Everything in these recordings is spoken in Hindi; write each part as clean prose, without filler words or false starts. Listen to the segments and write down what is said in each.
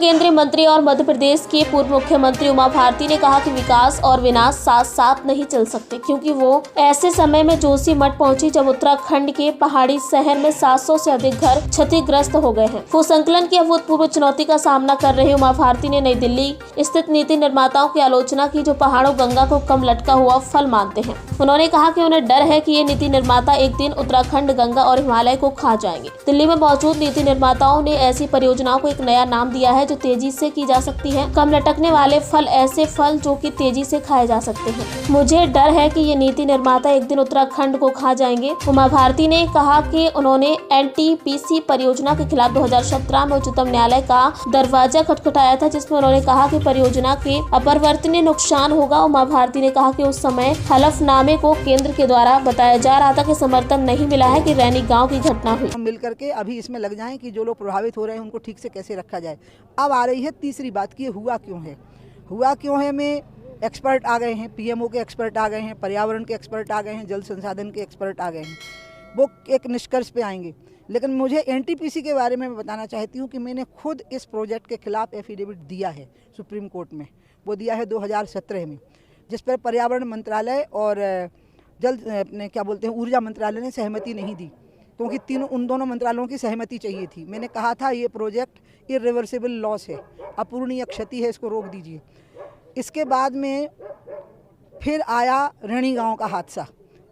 केंद्रीय मंत्री और मध्य प्रदेश के पूर्व मुख्यमंत्री उमा भारती ने कहा कि विकास और विनाश साथ साथ नहीं चल सकते, क्योंकि वो ऐसे समय में जोशीमठ पहुंची जब उत्तराखंड के पहाड़ी शहर में 700 से अधिक घर क्षतिग्रस्त हो गए हैं। भूसंकलन की अभूतपूर्व चुनौती का सामना कर रहे उमा भारती ने नई दिल्ली स्थित नीति निर्माताओं की आलोचना की, जो पहाड़ों गंगा को कम लटका हुआ फल मानते हैं। उन्होंने कहा कि उन्हें डर है कि ये नीति निर्माता एक दिन उत्तराखंड, गंगा और हिमालय को खा जाएंगे। दिल्ली में मौजूद नीति निर्माताओं ने ऐसी परियोजनाओं को एक नया नाम दिया है जो तेजी से की जा सकती है। कम लटकने वाले फल, ऐसे फल जो कि तेजी से खाए जा सकते हैं। मुझे डर है कि ये नीति निर्माता एक दिन उत्तराखंड को खा जाएंगे। उमा भारती ने कहा कि उन्होंने NTPC परियोजना के खिलाफ 2017 में उच्चतम न्यायालय का दरवाजा खटखटाया था, जिसमें उन्होंने कहा कि परियोजना के अपरिवर्तनीय नुकसान होगा। उमा भारती ने कहा कि उस समय हलफनामे को केंद्र के द्वारा बताया जा रहा था कि समर्थन नहीं मिला है कि रैनी गाँव की घटना हुई। हम मिलकर के अभी इसमें लग जाएं कि जो लोग प्रभावित हो रहे हैं उनको ठीक से कैसे रखा जाए। अब आ रही है तीसरी बात कि हुआ क्यों है में एक्सपर्ट आ गए हैं, PMO के एक्सपर्ट आ गए हैं, पर्यावरण के एक्सपर्ट आ गए हैं, जल संसाधन के एक्सपर्ट आ गए हैं। वो एक निष्कर्ष पे आएंगे। लेकिन मुझे NTPC के बारे में बताना चाहती हूँ कि मैंने खुद इस प्रोजेक्ट के खिलाफ एफिडेविट दिया है सुप्रीम कोर्ट में। वो दिया है 2017 में, जिस पर पर्यावरण मंत्रालय और ऊर्जा मंत्रालय ने सहमति नहीं दी, क्योंकि उन दोनों मंत्रालयों की सहमति चाहिए थी। मैंने कहा था ये प्रोजेक्ट इरिवर्सिबल लॉस है, अपूरणीय क्षति है, इसको रोक दीजिए। इसके बाद में फिर आया रैनी गांव का हादसा।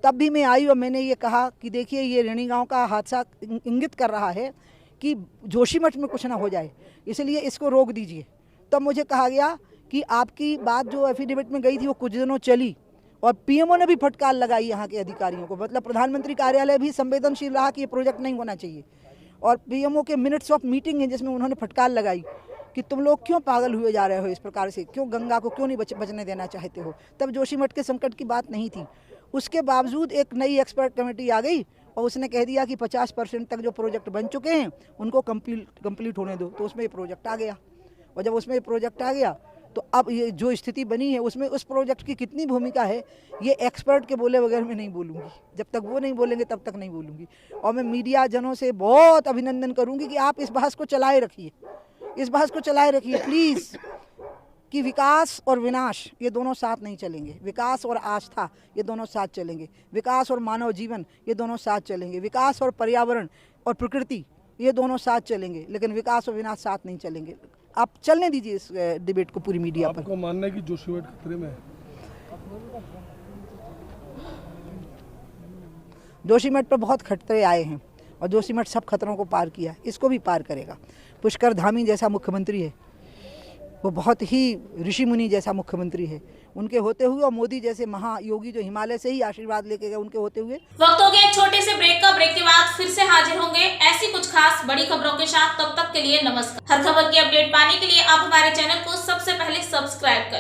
तब भी मैं आई और मैंने ये कहा कि देखिए, ये रैनी गांव का हादसा इंगित कर रहा है कि जोशीमठ में कुछ ना हो जाए, इसलिए इसको रोक दीजिए। तब मुझे कहा गया कि आपकी बात जो एफिडेविट में गई थी वो कुछ दिनों चली, और PMO ने भी फटकार लगाई यहाँ के अधिकारियों को। मतलब प्रधानमंत्री कार्यालय भी संवेदनशील रहा कि ये प्रोजेक्ट नहीं होना चाहिए। और PMO के मिनट्स ऑफ मीटिंग है जिसमें उन्होंने फटकार लगाई कि तुम लोग क्यों पागल हुए जा रहे हो इस प्रकार से, क्यों गंगा को क्यों नहीं बचने देना चाहते हो। तब जोशीमठ के संकट की बात नहीं थी। उसके बावजूद एक नई एक्सपर्ट कमेटी आ गई और उसने कह दिया कि 50% तक जो प्रोजेक्ट बन चुके हैं उनको कंप्लीट होने दो। तो उसमें ये प्रोजेक्ट आ गया, और जब उसमें ये प्रोजेक्ट आ गया तो अब ये जो स्थिति बनी है उसमें उस प्रोजेक्ट की कितनी भूमिका है ये एक्सपर्ट के बोले बगैर मैं नहीं बोलूँगी। जब तक वो नहीं बोलेंगे तब तक नहीं बोलूँगी। और मैं मीडिया जनों से बहुत अभिनंदन करूँगी कि आप इस बहस को चलाए रखिए, प्लीज़, कि विकास और विनाश ये दोनों साथ नहीं चलेंगे। विकास और आस्था ये दोनों साथ चलेंगे। विकास और मानव जीवन ये दोनों साथ चलेंगे। विकास और पर्यावरण और प्रकृति ये दोनों साथ चलेंगे, लेकिन विकास और विनाश साथ नहीं चलेंगे। आप चलने दीजिए इस डिबेट को पूरी मीडिया पर। आपको मानना है कि जोशीमठ खतरे में है? जोशीमठ पर बहुत खतरे आए हैं और जोशीमठ सब खतरों को पार किया, इसको भी पार करेगा। पुष्कर धामी जैसा मुख्यमंत्री है, वो बहुत ही ऋषि मुनि जैसा मुख्यमंत्री है। उनके होते हुए, और मोदी जैसे महायोगी जो हिमालय से ही आशीर्वाद लेके गए, उनके होते हुए। वक्त हो गया एक छोटे से ब्रेक का। ब्रेक के बाद फिर से हाजिर होंगे ऐसी कुछ खास बड़ी खबरों के साथ। तब तक के लिए नमस्कार। हर खबर की अपडेट पाने के लिए आप हमारे चैनल को सबसे पहले सब्सक्राइब करें।